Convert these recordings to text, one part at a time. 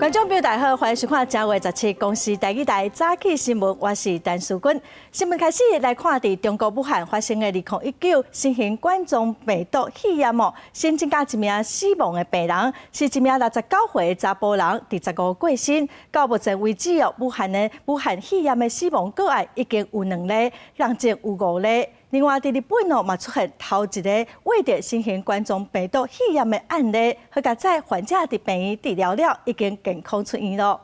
观众朋友大家好，欢迎收看正月17公视第一台早起新闻，我是陈淑君。新闻开始来看，伫中国武汉发生的2019新型冠状病毒肺炎新增加一名死亡的病人，是一名69岁的查甫人，第15过身。到目前为止武汉肺炎的死亡个案已经有2例，病症有5例。另外，伫日本嘛出现头一个胃的新型冠状病毒肺炎的案例，好在患者伫病院治疗了，已经健康出院了。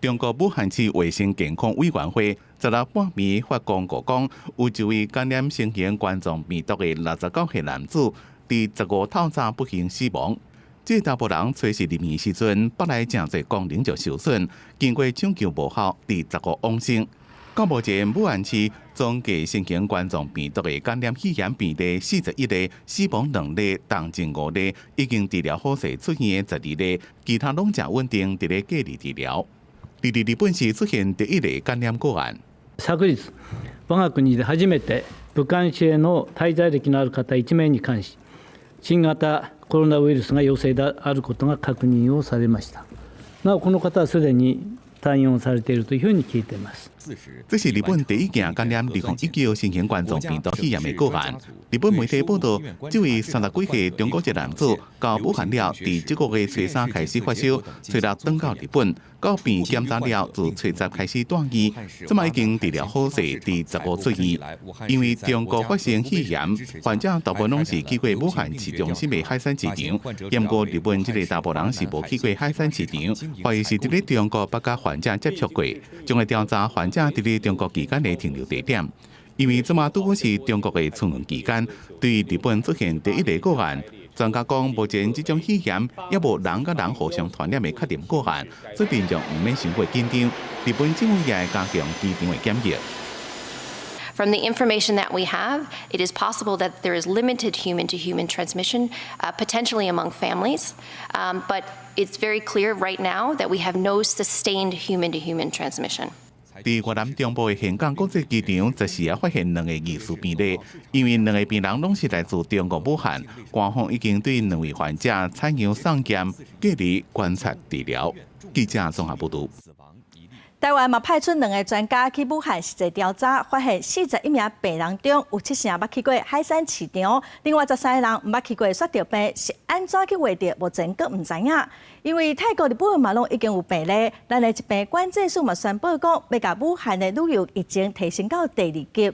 中国武汉市卫生健康委员会16半暝发公告讲，有一位感染新型冠状病毒的69岁男子，伫15透早不幸死亡。这查甫人随时入院时阵，腹内真侪功能就受损，经过抢救无效，伫15往生。到目前，武汉市总计新型冠状病毒的感染肺炎病例41例，死亡2例，重症5例，已经治疗好势出院的12例，其他拢正稳定伫咧隔离治療。日本市出現第1例感染個案。昨日、我が国で初めて武漢市への滞在歴のある方1名に関し、新型コロナウイルスが陽性であることが確認をされました。なお、この方はすでに退院をされているというふうに聞いています。这是日本第1件感染2019新型冠状病毒肺炎的个案。日本媒体报道，这位30几岁中国籍男子到武汉了，伫这个月初3开始发烧，初6转到日本，到病检查了，自初10开始住院，这嘛已经治疗好势，伫15出院。因为中国发生肺炎，患者大部分拢是去过武汉市中心的海产市场，不过日本这个查甫人是无去过海产市场，怀疑是伫咧中国把甲患者接触过，将会调查患者伫咧中国期间的停留地点。因为这嘛拄好是中国的春运期间，对于日本出现第1例个案，专家讲目前这种肺炎也无人甲人互相传染的确定个案，所以民众唔免伤过紧张。日本政府也会加强机场的检疫。From the information that we have, it is possible that there is limited human-to-human transmission, potentially among families, but it's very clear right now that we have no sustained human-to-human transmission. 伫越南中部的岘港国际机场，10时也发现2个疑似病例，因为2个病人拢是来自中国武汉，官方已经对2位患者采样送检、隔离、观察、治疗。记者综合报道。台湾嘛派出2个专家去武汉实地调查，发现41名病人中有7成捌去过海产市场，另外13个人毋捌去过雪条病，是安怎去画的，目前阁毋知影。因为泰国、日本嘛拢已经有病例，咱的疾病管制署嘛宣布讲，要甲武汉的旅游疫情提升到第2级。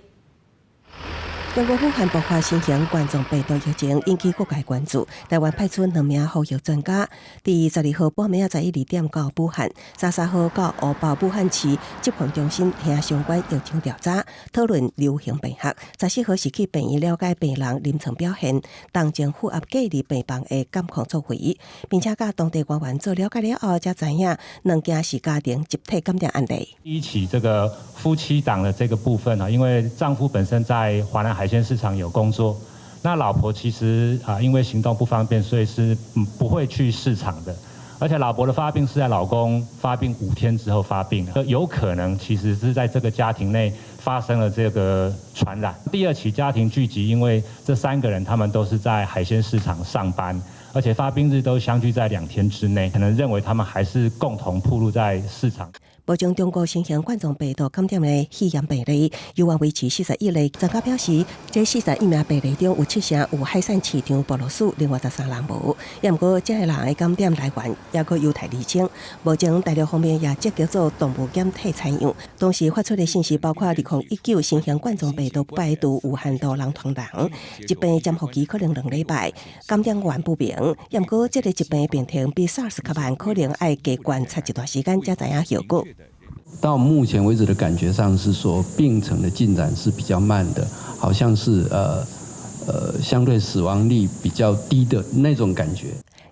中国武汉爆发新型冠状病毒疫情，引起国界关注。台湾派出2名防疫专家，第12号半暝11点到武汉，13号到乌堡武汉市疾控中心向相关疫情调查，讨论流行病学。14号是去病院了解病人临床表现，当政府隔离病房的监控作为，并且甲当地官员做了解了后，才知影2件是家庭集体感染案例。一起这个夫妻档的这个部分因为丈夫本身在华南海鲜市场有工作，那老婆其实因为行动不方便，所以是不会去市场的。而且老婆的发病是在老公发病5天之后发病的，有可能其实是在这个家庭内发生了这个传染。第2起家庭聚集，因为这3个人他们都是在海鲜市场上班，而且发病日都相距在2天之内，可能认为他们还是共同暴露在市场。目前中国新型冠状病毒感染的肺炎病例，有望维持41例。专家表示，这41名病例中有7成有海产市场暴露史，另外13人无。也毋过，这些人的感染来源也阁有待厘清。目前大陆方面也积极做动物检体采样，同时发出的信息包括2019新型冠状病毒拜毒武汉多人传人，疾病潜伏期可能2礼拜，感染源不明。也毋过，这个疾病的病情比 SARS 较慢，可能要加观察一段时间才知影效果。到目前为止的感觉上是说，病程的进展是比较慢的，好像是相对死亡率比较低的那种感觉。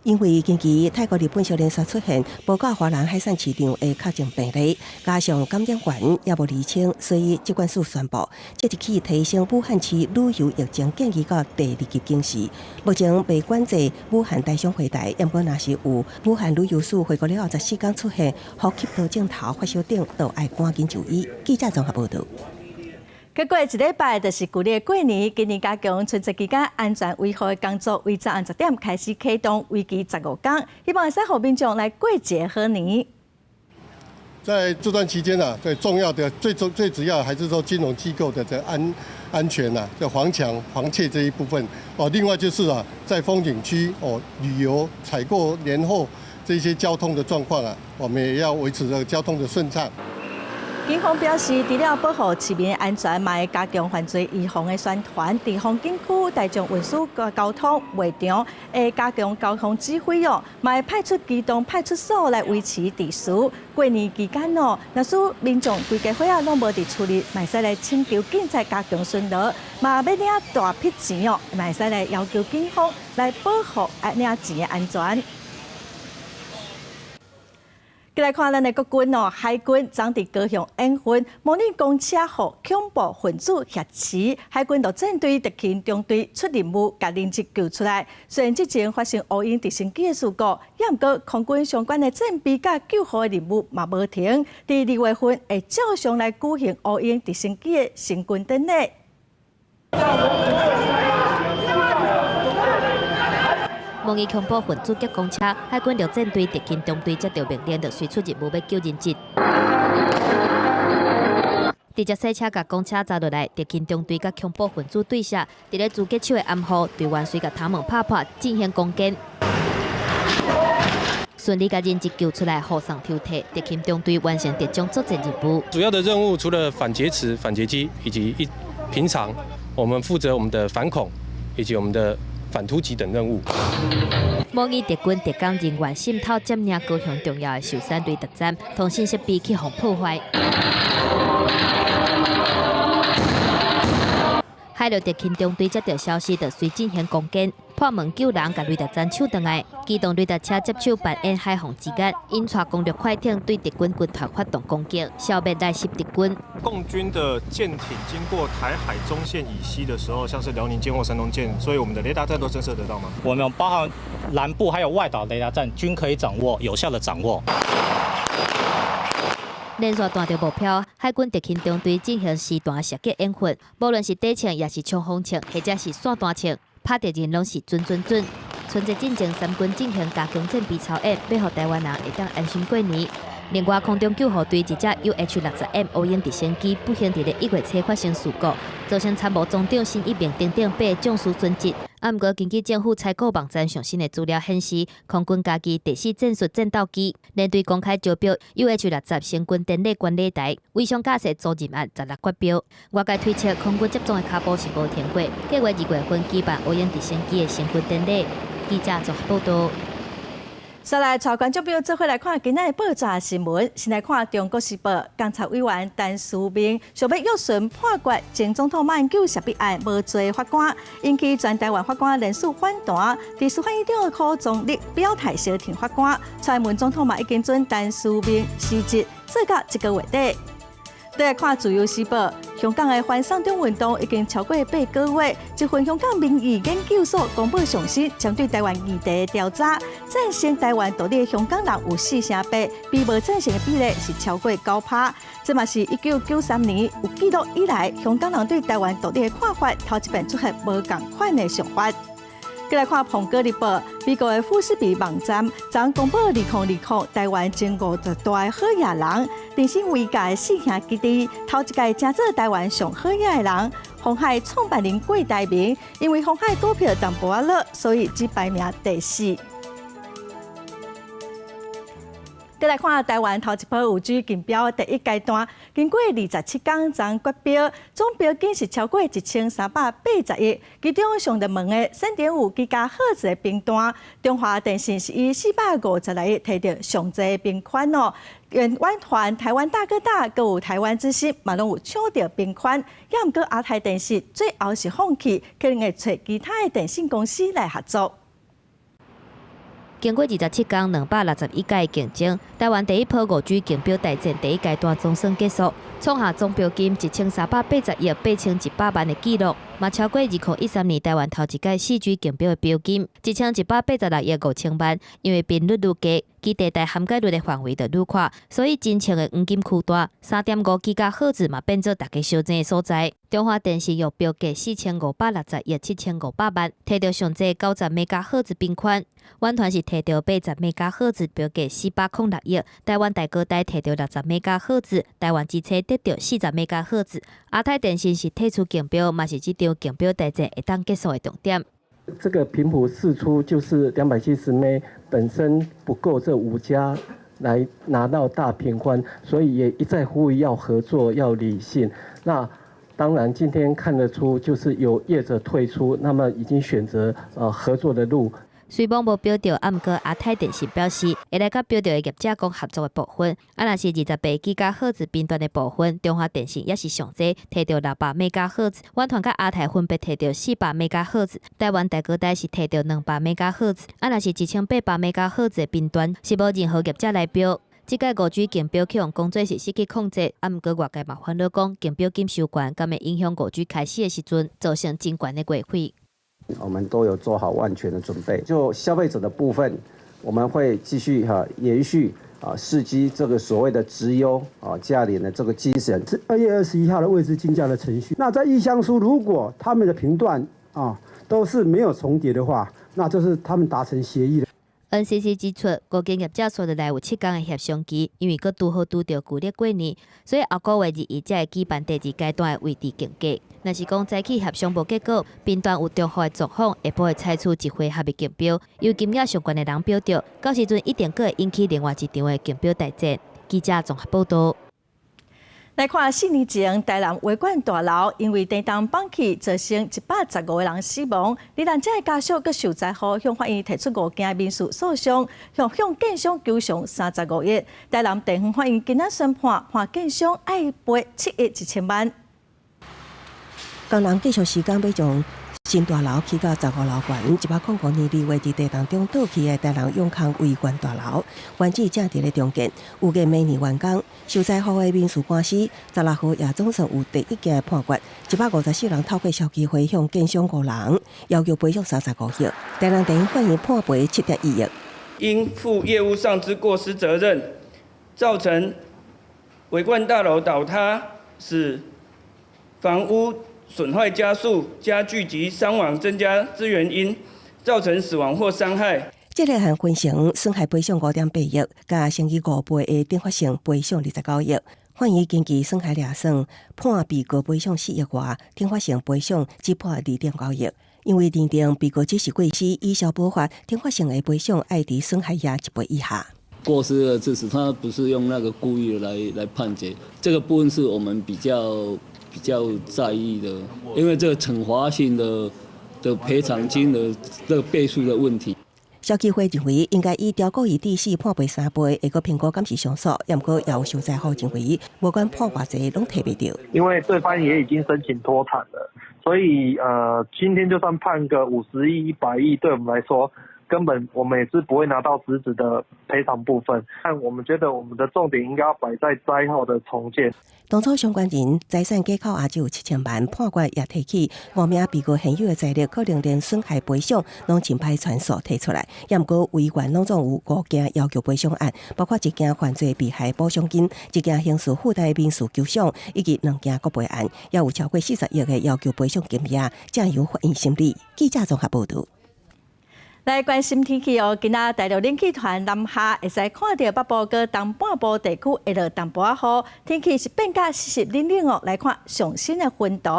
因为近期泰国、日本小连续出现报告华南海产市场的确诊病例，加上感染源也无厘清，所以疾管署宣布，这一起提升武汉市旅游疫情建议到第2级警示。目前被管制武汉大商会台，不过若是有武汉旅游署回国了24天出现呼吸道镜头发烧等，都要赶紧就医。记者综合报道。再过一礼拜就是旧历过年，今年加强春节期间安全维护的工作，为早暗10点开始启动，为期15天，希望会使让民众来过节贺年。在这段期间最重要的、最主要还是说金融机构的安全这防抢、防窃这一部分另外就是在风景区旅游、采购年后这些交通的状况我们也要维持这个交通的顺畅。警方表示，除了保护市民安全，嘛会加强犯罪预防的宣传，在风景区、大众运输、交通会场会加强交通指挥嘛会派出机动派出所来维持秩序。过年期间若是民众规家伙拢无伫厝里，嘛会使来请求警察加强巡逻，嘛要领大笔钱嘛会使来要求警方来保护领钱的安全。再来看咱的国军海军昨伫高雄演训，模拟公车和恐怖分子挟持，海军就战队特勤中队出任务，甲人质救出来。虽然之前发生乌鹰直升机的事故，也毋过空军相关的战备甲救护的任务嘛无停。伫2月份会照常来举行乌鹰直升机的成军典礼。模拟恐怖分子劫公车，海军陆战队特勤中队接到命令，就随出任务要救人质。直接赛车甲公车砸落来，特勤中队甲恐怖分子对射，伫咧狙击手的暗号，队员随甲头门拍破，进行攻坚，顺利甲人质救出来，护送抽替。特勤中队完成特种作战任务。主要的任务除了反劫持、反劫机，以及平常我们负责我们的反恐以及我们的反突击等任务。模拟特军特工人员渗透占领高雄重要的寿山雷达站，通信设备去互破坏。海陆特勤中队接到消息，就随进行攻坚，破门救人，甲雷达站抢倒来。机动雷达车接手扮演海防之间，引带攻略快艇对敌军军团发动攻击，消灭来袭敌军。共军的舰艇经过台海中线以西的时候，像是辽宁舰或山东舰，所以我们的雷达站都侦测得到吗？我们包含南部还有外岛雷达站均可以掌握，有效的掌握。连续弹着目标，海军特勤中队进行实弹射击演训，无论是底枪也是冲锋枪，或者是散弹枪，拍到人拢是准。春节进前，三军进行加强战备操演，要让台湾人会当安心过年。另外，空中救护队一只 UH-60M 乌鹰直升机不幸伫咧1月初发生事故，造成参谋总长新一名等8将士殉职。不过，根据政府采购网站上新的资料显示，空军家己第4战术战斗机连队公开招标 UH-60成军典礼管理台，为上驾驶租赁案16发标。外界推测，空军接种的脚步是无停过，计划2月份举办乌鹰直升机的成军典礼。记者综合报道。再来，带观众朋友做伙来看今仔的报纸新闻。先来看《中国时报》，监察委员陈书明想要约询判决前总统马英九涉弊案无罪法官，引起全台湾法官人士反弹。伫司法院长柯宗立表态消停法官，蔡文总统嘛已经准陈书明辞职，做到这个月底。再来看《自由时报》，香港的反送中运动已经超过8个月。一份香港民意研究所公布上新针对台湾议题的调查，赞成台湾独立的香港人有4%，比无赞成的比例是超过9%。这嘛是1993年有记录以来，香港人对台湾独立的看法头一遍出现无共款的想法。再来看《苹果日报》，美国的富士比网站昨公布2020台湾前50大好野人，电信伟界4兄基地头一届争做台湾上好野的人。鸿海创办人郭台铭因为鸿海股票淡薄仔落，所以只排名第4。再来看台湾头一波5G 竞标第1阶段，经过27天昨决标，总标金是超过1380亿，其中上热门的3.5 GHz 的频段，中华电信是以450来亿摕到上侪宾款哦。远湾团、台湾大哥大，佮有台湾之星，嘛拢有抢到宾款。也毋过亚太电信最后是放弃，可能会找其他的电信公司来合作。经过27天261届竞争，台湾第一波5G 竞标大战第1阶段总算结束，创下总标金1380亿8100万的纪录。嘛超过2013年台湾头一届4G 竞标的标金1186亿5千万，因为频率愈低，其地带涵盖率的范围就愈宽，所以真正的黄金区大3.5 GHz 嘛变做大家小争的所在。中华电信又标价4560亿7500万，摕到上济90 MHz 并款。湾团是摕到80 MHz 标价406亿，台湾大哥大摕到60 MHz， 台湾之车得到40 MHz。亚太电信是退出竞标，嘛是这场竞标大战会当结束的重点。这个频谱释出就是270 M， 本身不够这5家来拿到大频宽，所以也一再呼吁要合作，要理性。那当然，今天看得出就是有业者退出，那么已经选择合作的路。虽然无标到，啊，毋过亚太电信表示会来甲标到的业者讲合作的部分。啊，若是28 GHz 频段的部分，中华电信也是上济摕到600 MHz， 湾团甲亚太分别摕到400 MHz， 台湾大哥大是摕到200 MHz。啊，若是1800 MHz 的频段，是无任何业者来标。这届5G 竞标启用工作是失去控制，啊，毋过外界嘛烦恼讲竞标金收悬，敢会影响5G 开始的时阵造成真悬的月费。我们都有做好万全的准备。就消费者的部分，我们会继续延续4G 这个所谓的直优价廉的这个精神。是2月21号的未知竞价的程序。那在意向书，如果他们的频段都是没有重叠的话，那就是他们达成协议的。NCC 指出，5间业者所得来有7天的协商期，因为佫拄到旧历过年，所以后个月21才会举办第2阶段的位置竞价。若是讲早起协商无结果，频段有重复的状况，下晡会采取一回合的竞标，由金额相关的人标着，到时阵一定佫会引起另外一场的竞标大战。记者综合报道。来看4年前，台南维管大楼因为电动放气，造成115个人死亡。罹难者的家属佮受灾户向法院提出5件民事诉讼，向建商求偿35亿。台南地方法院今仔宣判，判建商要赔7亿1千万。工人继续施工要将新大楼起到15楼悬，105年2月伫地当中倒去的台南永康维管大楼，原址正伫咧重建，预计明年完工。受灾户的民事官司，16号也总算有第1件判决，154人透过消基会向建商5人要求赔偿35亿。台南地方法院判赔7.1亿。应负业务上之过失责任，造成维冠大楼倒塌，使房屋损坏加速、加剧及伤亡增加之原因，造成死亡或伤害。这个项分成损害赔偿5.8亿，加乘以5倍的定发性赔偿29亿。法院根据损害量算，判被告赔偿4亿外，定发性赔偿只判2.9亿。因为认定被告只是过失，依消保法，定发性的赔偿爱伫损害额1倍以下。过失的致死，他不是用那个故意的来判决，这个部分是我们比较在意的，因为这个惩罚性的赔偿金的这个倍数的问题。消基会认为应该以调故意致死判赔3倍，会阁评估敢是上诉，也毋过也有受灾户认为，无管判偌济拢提袂到。因为对方也已经申请脱产了，所以今天就算判个50亿、100亿，对我们来说，根本我们也是不会拿到实质的赔偿部分。但我们觉得我们的重点应该要摆在灾后的重建。当初相关人财产价扣也只有7000万，判决也提起5名被告现有的财力可能连损害赔偿拢尽派传诉提出来，也毋过委员拢总有5件要求赔偿案，包括1件犯罪被害补偿金、1件刑事附带民事求偿，以及2件国赔案，也有超过40亿的要求赔偿金额，正由法院审理。记者综合报道。来关心天气哦，今仔大陆冷气团南下，会使看到北部佮东半部地区会落淡薄仔雨，天气是变甲湿湿冷冷哦。来看上新的温度，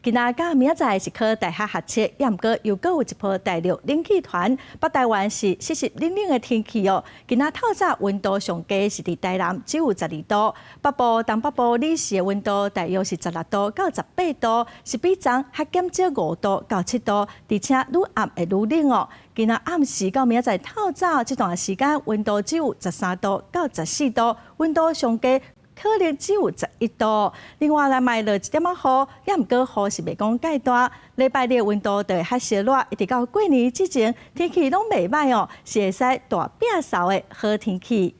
今仔甲明仔载是考大学学测，也毋过又有一波大陆冷气团，北台湾是湿湿冷冷的天气哦。今仔透早温度上低是伫台南只有12度，北部、东北部理时的温度大约是16度到18度，是比昨还减少5度到7度，而且愈暗会愈冷哦。今仔暗时到明仔载透早这段时间，温度只有13度到14度，温度上低可能只有11度。另外来卖落一点仔雨，也毋过雨是袂讲介大。礼拜日温度就会较热热，一直到过年之前，天气拢袂歹哦，是会使大摒扫的好天气。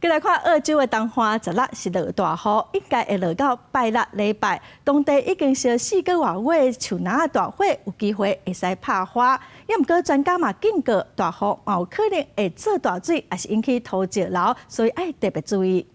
再来看澳洲的东花16是落大雨，应该会落到拜六礼拜。当地已经是4个月树林的大火，有机会会使拍花。也毋过专家嘛警告，大雨嘛有可能会做大水，也是引起土石流，所以要特别注意。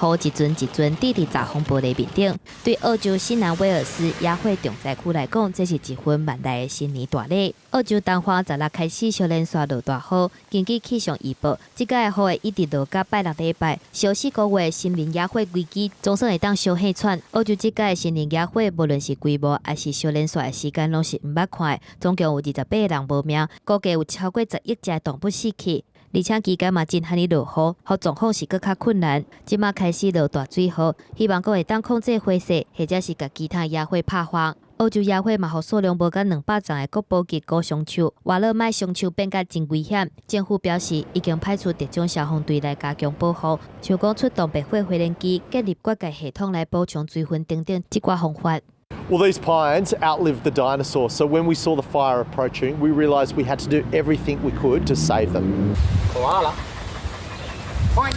雨一阵一阵滴伫查风玻璃面顶，对澳洲新南威尔斯野火重灾区来讲，这是一份万大的新年大礼。澳洲东花16开始小连续落大雨，根据气象预报，即届的雨会一直落到拜六礼拜。小4个月森林野火危机总算会当小气喘。澳洲即届的森林野火，无论是规模还是小连续的时间，拢是毋捌看的。总共有28人无命，估计有超过10亿只动物死去。而且期间嘛真罕哩落雨，雨状况是更较困难。即马开始落大水雨，希望阁会当控制火势，或者是甲其他野火拍花。澳洲野火嘛，互数量无甲200丛的国宝级高松树，话落卖松树变甲真危险。政府表示已经派出特种消防队来加强保护，像讲出动灭火回燃机、建立灌溉系统来补充水分等等即寡方法。Well, these pines outlived the dinosaurs, so when we saw the fire approaching, we realised we had to do everything we could to save them. Koala. Fine.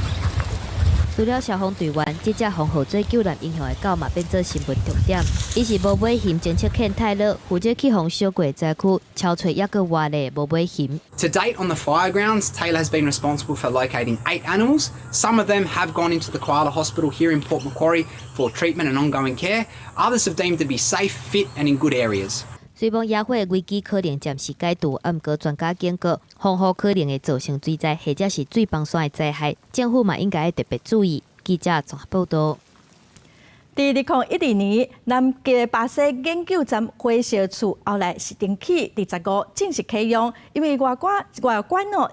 除了消防队员，这只风雨最救人英雄的狗嘛变做新闻重点。伊是无尾熊侦测犬泰勒，负责去风小过灾区，敲出抑个活的无尾熊。To date on the fire grounds, Taylor has been responsible for locating 8 animals. Some of them have gone into the Koala Hospital here in Port Macquarie for treatment and ongoing care. Others have deemed to be safe, fit and in good areas. 虽讲野火的危机可能暂时解除，毋过专家警告，风雨可能会造成水灾或者是水崩山的灾害，政府嘛应该特别注意。记者综合报道。在2012年，南极的巴西研究站火烧处后来是登起第15正式启用，因为外观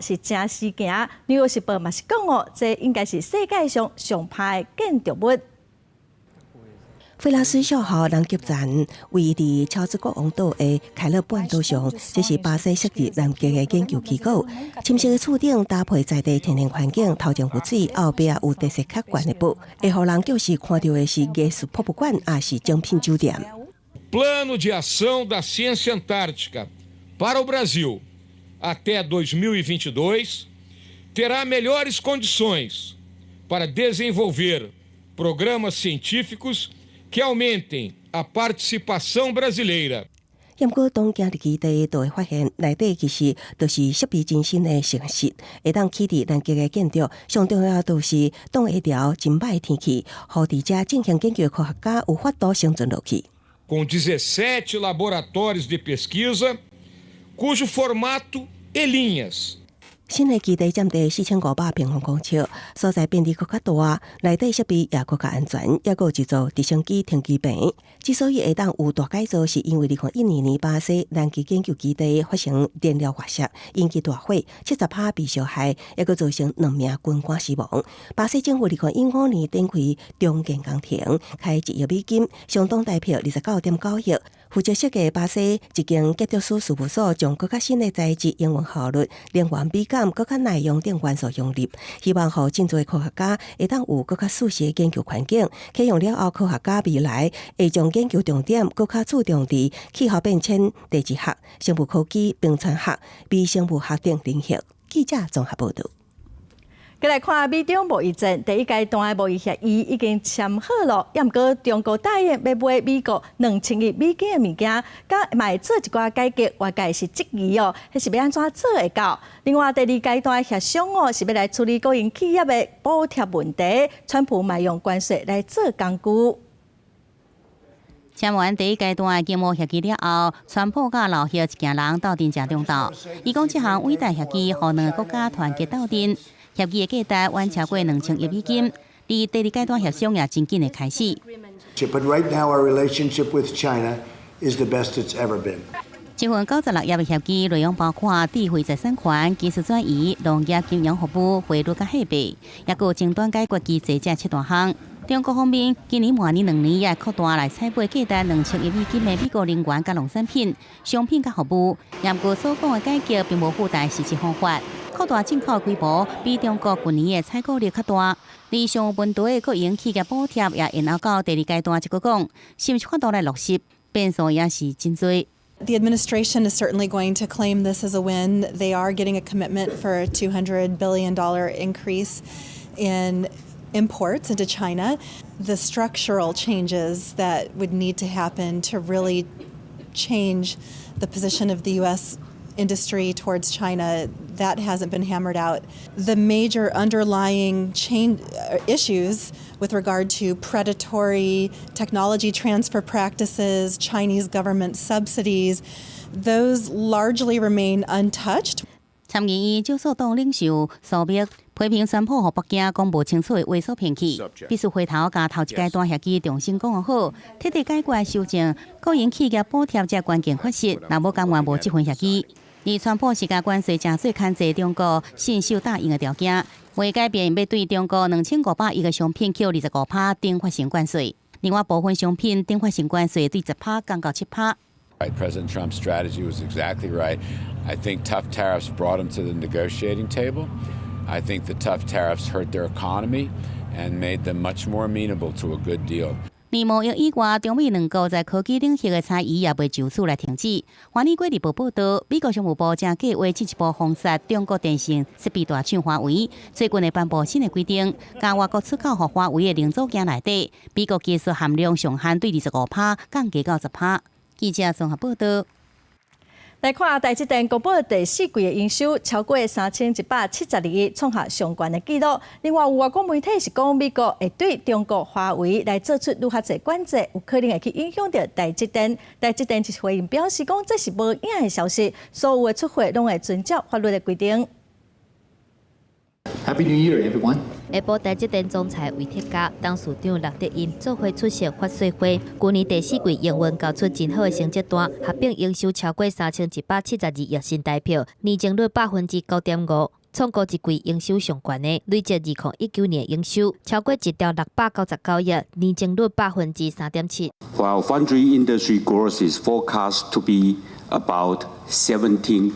是真实行。《纽约时报》嘛是讲这应该是世界上上派的建筑物。菲拉斯小号南极站位于乔治国王岛的凯勒半岛上，这是巴西设立南极的研究机构。深色的厝顶搭配在地天然环境，头前有水，后壁有特色较悬的布，会互人就是看到的是艺术博物馆，也是精品酒店。Plano de ação da ciência antártica para o Brasil até 2022 terá melhores condições para desenvolver programas científicos que aumentem a participação brasileira. 不过，当行入基地，就会发现内底其实就是设备精心的城市，会当起伫南极的建筑。上重要就是当下条真歹天气，互伫遮进行研究的科学家有法度生存落去。Com 17 laboratórios de pesquisa, cujo formato e linhas新的基地占地4500平方公尺，所在面积更较大，内底设备也更较安全，也有一座直升机停机坪。之所以会当有大改造，是因为2012年巴西南极研究基地发生燃料外泄，引起大火，70%被烧害，也个造成2名军官死亡。巴西政府2015年展开中建工程，开1亿美金，相当代表29.9亿。负责设计巴西一间建筑师事务所，将更较新的材质、营运效率、能源美感、更较耐用等元素融入，希望让真侪科学家会当有更较舒适的研究环境。启用了后，科学家未来会将研究重点更较注重伫气候变迁、地质学、生物科技、冰川学、微生物学等领域。记者综合报道。再来看美中贸易战，第一阶段的贸易协议已经签好了，也毋过中国答应要买美国2000亿美金的物件，甲卖做一寡改革，外界是质疑迄是要安怎做会到？另外，第二阶段的协商是要来处理国营企业的补贴问题，川普卖用关税来做工具。签完第一阶段的经贸协议了后，川普甲老叶一行人斗阵正中道。伊讲，这项伟大协议，互两个国家团结斗阵。协议的价值远超过2000亿美金，离第二阶段协商也真紧的开始。But right now, our relationship with China is the best it's ever been. 这份96页的协议内容包括智慧财产权、技术转移、农业金融服务、汇率甲货币，也有前端解决机制这7大项。中国方面，今年末2年也扩大来采买价值2000亿美金的美国能源甲农产品、商品甲服务。也不过所讲的改革并无附带实质方法。扩大进口规模比中国去年的采购力较大，而上有问题的国营企业补贴也延后到第二阶段，一个讲，甚至法度来落实，变数也是真多。The administration is certainly going to claim this as a win. They are getting a commitment for a $200 billion increase in imports into China. The structural changes that would need to happen to really change the position of the U.S. industry towards China, that hasn't been hammered out. The major underlying issues with regard to predatory technology transfer practices, Chinese government subsidies, those largely remain untouched. 参议院少数党领袖苏密批评川普和北京讲无清楚的话所骗去，必须回头甲头一阶段协议重新讲好，彻底解决修正个人企业补贴这关键缺失，若无甘愿无这份协议。而川普是甲关税正税牵制中国信守答应的条件，为改变要对中国2500亿个商品扣25%顶发性关税，另外部分商品顶发性关税对10%降到7%。President Trump's strategy was exactly right. I think tough tariffs brought him to the negotiating table. I think the tough tariffs hurt their economy and made them much more amenable to a good deal. 而贸易以外，中美两国在科技领域的差异也未就此来停止。华尔街日报报道，美国商务部正计划进一步封杀中国电信设备大厂华为，最近会颁布新的规定，将外国出口予华为的零组件内底，美国技术含量上限对25%降低到10%。记者综合报道。来看台积电公布第四季的营收超过3172亿，创下上悬的纪录。另外，有外国媒体是讲美国会对中国华为来做出愈较侪管制，有可能会去影响到台积电。台积电一回应表示讲，这是无影的消息，所有的出货拢会遵照法律的规定。Happy New Year, everyone! 下晡台积电总裁魏铁家、董事长乐德英做伙出席发税会。去年第四季营运交出真好的成绩单，合并营收超过3172亿新台币，年增率9.5%，创过一季营收上悬的。累计2019年营收超过1.699亿，年增率3.7%。While foundry industry growth is forecast to be about 17%,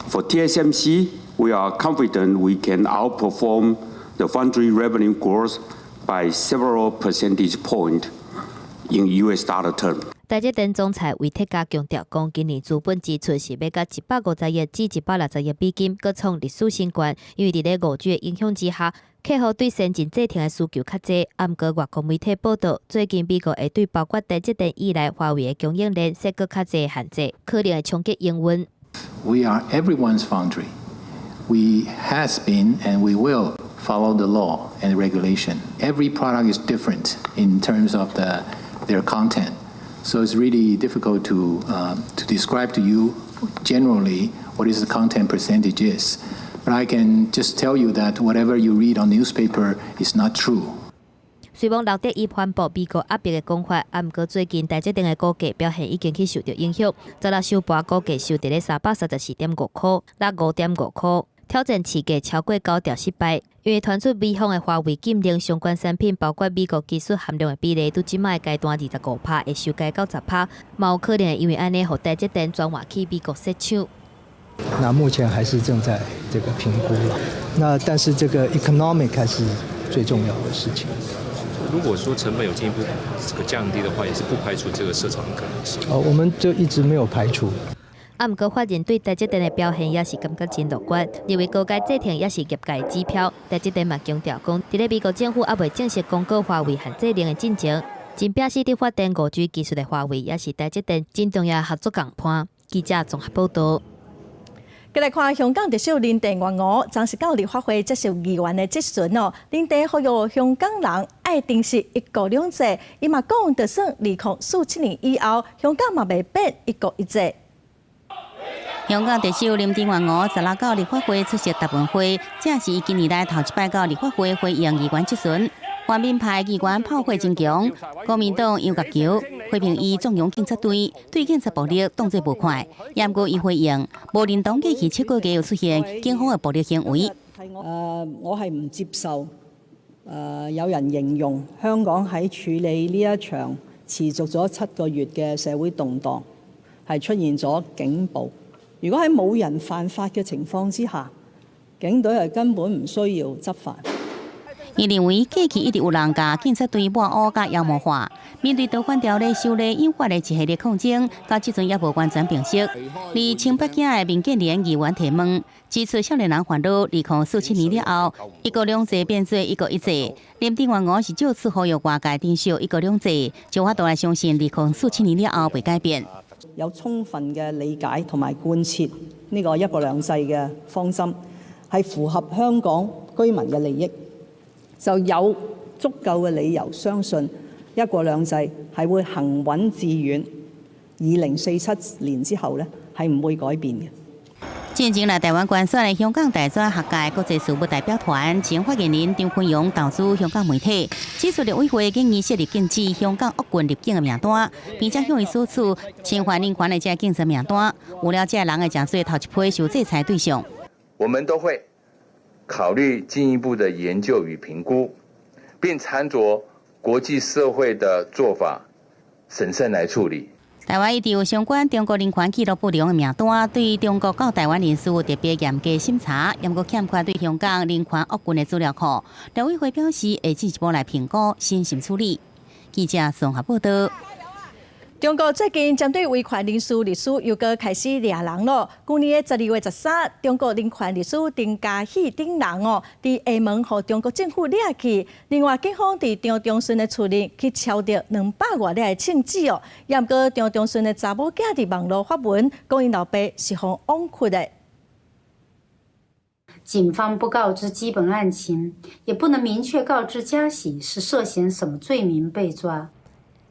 for TSMC, we are confident we can outperform the foundry revenue growth by several percentage points in US dollar terms. 台积电总裁魏铁家强调，讲今年资本支出是要甲150亿至160亿美金，各创历史新高。因为伫咧5G的影响之下，客户对先进制程的需求较济。暗过外国媒体报道，最近美国会对包括台积电以来华为的供应链设个较济限制，可能会冲击营运。We are everyone's foundry. We has been and we will follow the law and regulation. Every product is different in terms of their content, so it's really difficult to describe to you generally what is the content percentage is. But I can just tell you that whatever you read on newspaper is not true. 虽望乐德伊宣布美国压迫的讲法，不过最近台积电的股价表现已经去受到影响。昨日收盘股价收伫咧334.5块，落5.5块。挑战市价超过高调失败，因为传出美方的华为禁令相关产品，包括美国技术含量的比例，拄即卖阶段25%，会修改到10%，嘛有可能因为安尼，互台积电转换去美国市场。那目前还是正在这个评估了，那但是这个 economic 还是最重要的事情。如果说成本有进一步这个降低的话，也是不排除这个市场的可能性。我们就一直没有排除。不过法人对台积电的表现也是感觉真乐观，认为高阶制程也是业界指标。台积电嘛强调讲，伫咧美国政府还未正式公告华为限制令的进程，真表示伫发展5G技术的华为也是台积电真重要合作伙伴。记者综合报道。再来看香港特首林郑月娥，昨是到立法会接受议员的质询哦。林郑呼吁香港人爱珍惜一国两制，伊嘛讲，就算2047年以后，香港嘛袂变一国一制。香港特首林郑月娥昨日到立法会出席答问会，这是伊今年来头一摆到立法会回应议员质询。泛民派议员炮火真强，国民党杨岳桥批评伊纵容警察队，对警察暴力当作无款。不过伊回应，无认同过去7个月有出现警方的暴力行为。我係唔接受有人形容香港喺處理呢一場持續咗7個月嘅社會動盪，係出現咗警暴。如果喺冇人犯法嘅情況之下，警隊係根本唔需要執法。伊认为过去一直有人甲警察队抹黑甲妖魔化，面对多款条例修例引发的一系列抗争，到即阵也无完全平息。而清北京的民建联议员提问，指出少年人烦恼2047年了后，一国两制变做一国一制。林郑月娥是就此呼吁外界遵守一国两制，就法度来相信2047年了後會改變。有充分嘅理解同埋貫徹呢個一國兩制嘅方針，係符合香港居民嘅利益，就有足夠嘅理由相信一國兩制係會行穩致遠，2047年之後呢係唔會改變嘅。進前來台灣觀選的香港大專學界國際事務代表團前發言人張坤陽投資香港媒體，指出陸委會建議設立禁止香港惡棍入境的名單，並且向伊索取侵犯人權的這競爭名單，有了這人會將做頭一批受制裁對象。我們都會考慮進一步的研究與評估，並參酌國際社會的做法，審慎來處理。台灣一直有相關中國人權記錄不良的名單，對中國到台灣人士特別嚴格審查，也過欠缺對香港人權惡棍的資料庫。陸委會表示會進一步來評估，審慎處理。記者綜合報道。中國最近針對維權人士律師又個開始抓人咯。去年12月13日，中國人權律師丁家喜等人哦，佇廈門和中國政府抓去。另外，警方佇張中順的厝裡去抄到200多粒的槍支哦。也毋過張中順的查某囝佇網絡發文，講因老爸是互枉屈的。警方不告知基本案情，也不能明確告知家喜是涉嫌什麼罪名被抓。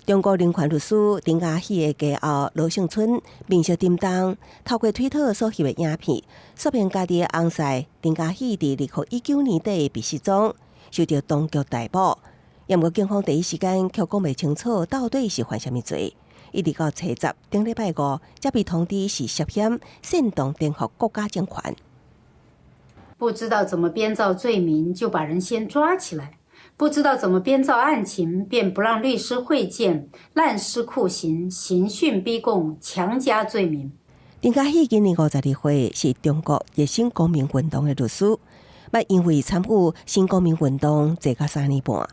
中國人權律師丁家喜的家後羅勝春面色沉重，透過推特所翕的影片，說明家己的翁婿丁家喜佇2019年底被失蹤，受到當局逮捕。也毋過警方第一時間卻講未清楚到底是犯什麼罪，一直到7月頂禮拜5才被通知是涉嫌煽動顛覆國家政權。不知道怎麼編造罪名，就把人先抓起來。不知道怎麼編造案情，便不讓律師會見，濫施酷刑、刑訊逼供、強加罪名。丁家喜今年52歲，是中國熱心公民運動的律師，捌因為參與新公民運動坐到3年半。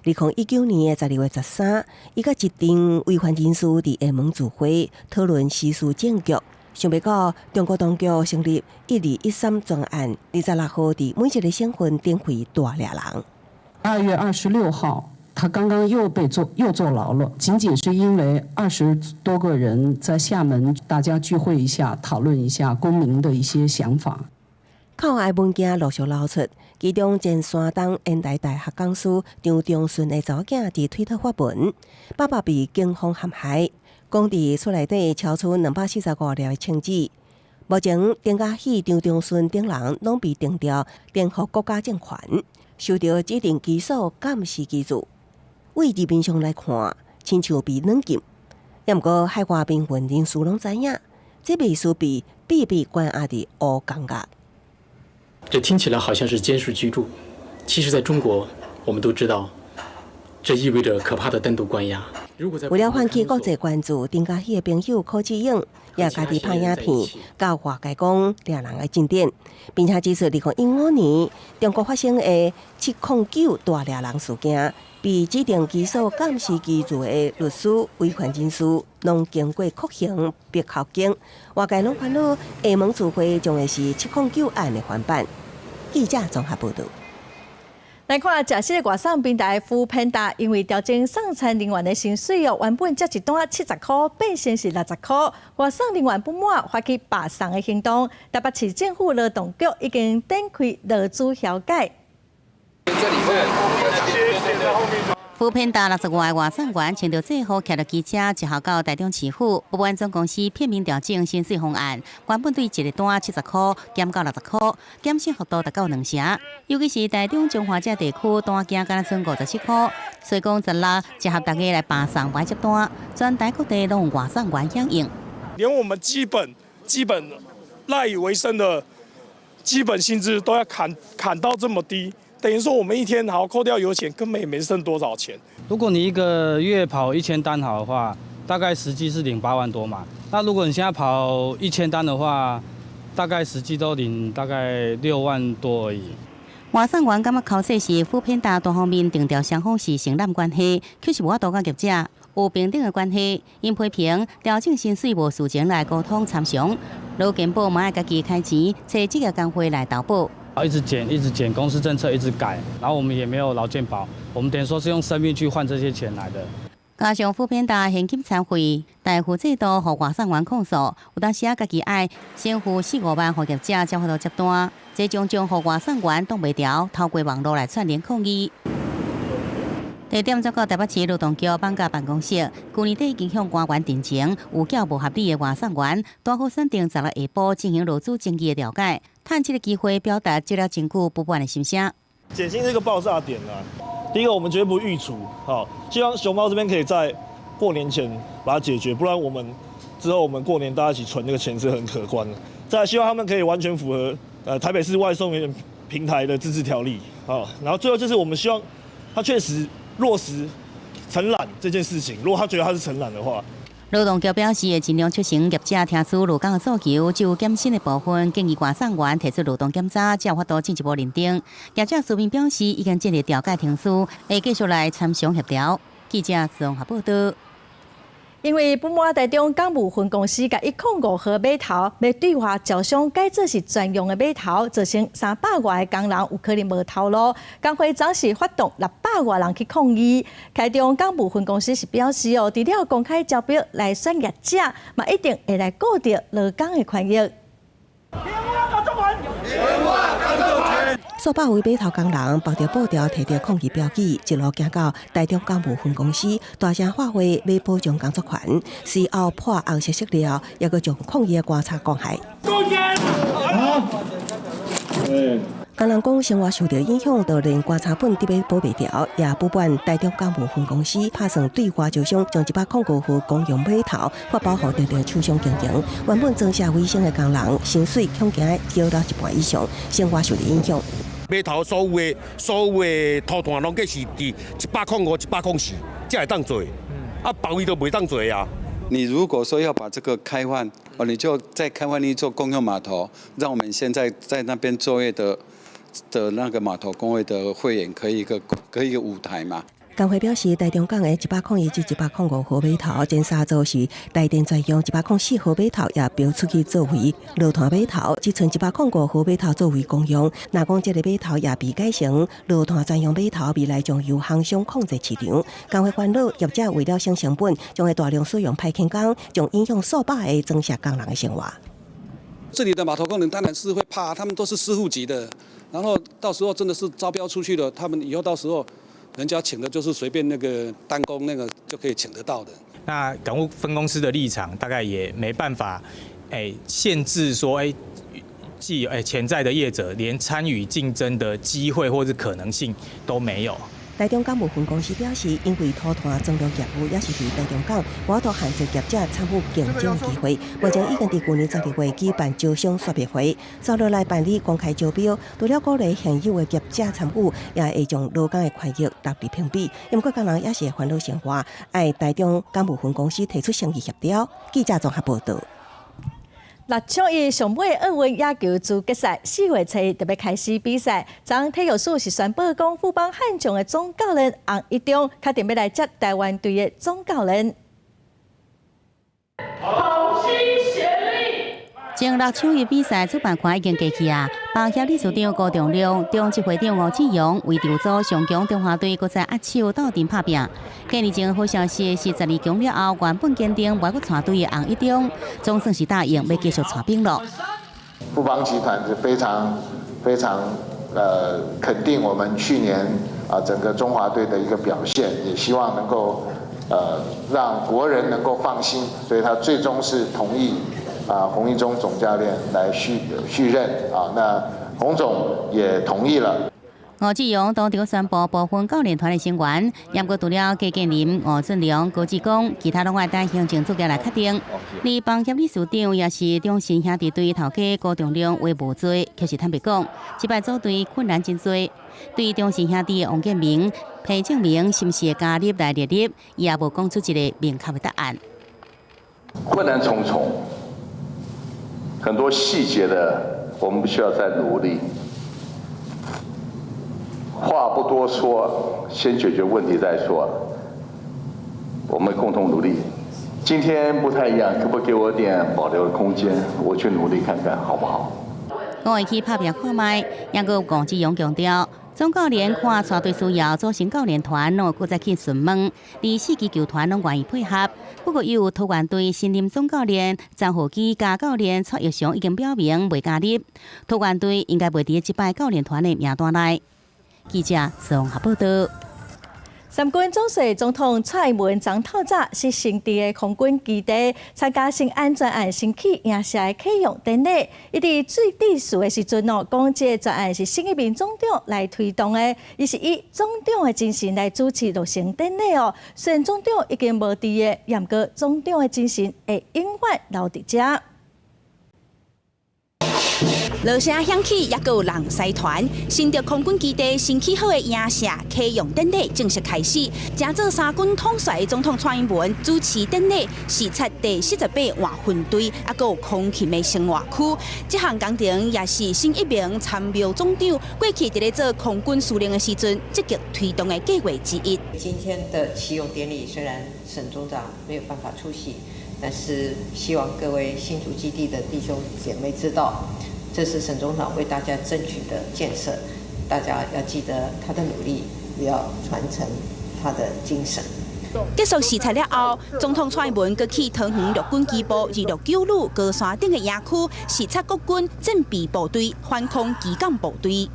2019年12月13日，伊甲一群維權人士佇廈門聚會討論時事政局。想不到中國當局成立1213專案，26號佇每一個省份展開大抓人。2月26號，他剛剛又坐牢了，僅僅是因為20多個人在廈門大家聚會一下，討論一下公民的一些想法。靠外文件陸續流出，其中前山東現代大學講師張中順的查某囝佇推特發文，爸爸被警方陷害，講佇厝內底超出245粒的槍支。目前丁家喜、張中順等人攏被定調顛覆國家政權，受到指定起訴監視機制。為字面上來看，親像被軟禁。也毋過海外民運人士攏知影，這未輸被秘密關押的烏監獄。這聽起來好像是監視居住，其實在中國，我們都知道，這意味着可怕的單獨關押。為了喚起國際關注，丁家喜的朋友柯志英也家己拍影片，教外界講抓人的進展，並且指出2015年中國發生的709大抓人事件，被指定起訴監視機制的律師、維權人士，攏經過酷刑逼考檢，外界攏煩惱廈門聚會將會是709案的翻版。記者綜合報道。來看假釋外送平台富平達，因為調整送餐人員的薪水哦，原本只一單70塊，變成是60塊。外送人員不滿，發起罷送的行動。台北市政府勞動局已經展開勞資調解。富平達60外外送員簽到最後，騎到記者一號到台中市府，不完總公司片面調整薪水方案，原本對一個單70塊減到60塊，減薪幅度達到2成。尤其是台中彰化這地區單件敢剩57塊，所以講16集合大家來罷送外接單，全台各地都有外送員響應。連我們基本賴以為生的基本薪資都要砍到這麼低。等於說，我們一天好扣掉油錢，根本也沒剩多少錢。如果你一個月跑1000單好的話，大概實際是領8萬多嘛。那如果你現在跑1000單的話，大概實際都領大概6萬多而已。外送员感觉考试时副片大单方面定调双方是承揽关系，却是无法度甲业者有平等的关系。因批评调整薪水无事前来沟通参详，劳健保嘛爱家己开钱，找职业工会来投保。一直减，公司政策一直改，然后我们也没有劳健保，我们等于说是用生命去换这些钱来的。加上副片大现金参会，代付制度互外送员控诉，有当时家己爱先付4-5万，互业者才法度接单，这种互外送员挡袂牢，透过网络来串联抗议。地点转到台北市劳动局绑架办公室，去年底已经向官员陈情，有较无合理的外送员，单好选定16日下晡进行劳资争议的调解，趁这个机会表达积了真久不满的心声。减薪是一个爆炸点啦。第一个，我们绝对不预除，好，希望熊猫这边可以在过年前把它解决，不然我们之后我们过年大家一起存那个钱是很可观的。再来，希望他们可以完全符合台北市外送员平台的自治条例，好，然后最后就是我们希望他确实落实承揽这件事情，如果他觉得他是承揽的话。劳动局表示会尽量促成业者听取劳工的诉求，只有减薪的部分，建议外送员提出劳动检查，才有法度进一步认定。业者书面表示已经建立调解庭书，会继续来参详协调。记者综合报道。因为本满台中港务分公司甲105号码头要对外招商改做是专用的码头，造成300外的工人有可能无头路。工会暂时发动600外人去抗议。台中港务分公司是表示除了公开招标来选业者，嘛一定会来顾到劳工的权益。数百位码头工人绑着布条，摕着抗议标语，一路行到台中港务分公司，大声发挥要保障工作权。事后破红色色料，也阁将抗议的观察公害。工人讲生活受到影响，就连观察本得要保袂掉，也不满台中港务分公司拍算对外招商，将105户公用码头发包予特定厂商经营。原本装设卫生的工人，薪水恐惊少到1半以上，生活受到影响。码头所有的拖团拢计是伫105、104才会当做，别位都袂当做啊。你如果说要把这个开换，你就再开换一座公用码头，让我们现在在那边作业的那个码头工会的会员可以一个舞台嘛。工会表示，台中港的101至105号码头，前3座是台电专用104号码头，也标出去作为劳团码头，只剩105号码头作为公用。若讲这个码头也被改成劳团专用码头，未来将由航商控制市场。工会烦恼，业者为了省成本，将会大量使用派遣工，将影响数百个装卸工人的生活。这里的码头工人当然是会怕，他们都是师傅级的，然后到时候真的是招标出去了，他们以后到时候。人家请的就是随便那个单工那个就可以请得到的。那港务分公司的立场大概也没办法，限制说，既有潜在的业者连参与竞争的机会或是可能性都没有。台中港务分公司表示，因为拖团装陆业务也是伫台中港，无法度限制业者参与竞争的机会。目前已经伫去年12月举办招商说明会，照落来办理公开招标，除了鼓励现有的业者参与，也会将劳工的权益纳入评比。因过工人也是烦恼生活，爱台中港务分公司提出诚意协调。记者综合报道。6场以上尾奥运野球资决赛4月7日就要开始比赛。昨体育署是宣布讲，富邦悍将的总教练洪一中确定要来接台湾队的总教练。同心协力。前6场的比赛主办权已经过去啊。棒协理事长高仲亮、中职会长吴志勇为调组上强中华队，搁在握手斗阵拍拼。几年前好消息是12强了后，原本坚定不搁带队的洪一中，总算是答应要继续带兵了。富邦集团是非常肯定我们去年整个中华队的一个表现，也希望能够让国人能够放心，所以他最终是同意洪一中总教练来续任那洪总也同意了。吴志勇当场宣布部分教练团的成员，也过除了郭建林、吴俊良、高志光，其他拢爱等行政组织来确定。而棒协理事长也是中信兄弟队头家高仲亮为无罪，却是坦白讲，这摆组队困难真多。对中信兄弟的王建民、裴正明是不是会加入来列入，伊也无讲出一个明确的答案。困难重重，很多细节的我们需要再努力。好多说，先解决问题再说。我们共同努力。今天不太一样，可不可以给我点保留的空间？我去努力看看，好不好？我会去拍拼看卖，也有龚志勇强调，总教练看车队需要组成教练团，佮再去询问，第4支球团拢愿意配合。不过，有桃园队新任总教练张浩基加教练蔡玉祥已经表明未加入，桃园队应该袂伫这摆教练团的名单内。记者综合报道。三军总司总统蔡英文昨透早是新地的空军基地参加新安全案升起营舍的启用典礼。伊伫最底数的时阵讲这专案是新一名总长来推动的，伊是以总长的精神来主持落成典礼哦。虽然总长已经无伫的，也毋过总长的精神会永远留伫遮。锣声响起，也有人狮团，新竹空军基地新起好的营舍启用典礼正式开始。正做三军统帅总统蔡英文主持典礼，视察第48换分队，也有空勤的生活区。这项工程也是新一名参谋总长过去伫咧做空军司令的时阵积极推动的计划之一。今天的启用典礼，虽然沈总长没有办法出席，但是希望各位新竹基地的弟兄姐妹知道。这是沈总长为大家争取的建设，大家要记得他的努力，也要传承他的精神。结束视察了后，总统蔡英文佮去桃园陆军机部269旅高山顶的营区视察国军战备部队、反空机港部队。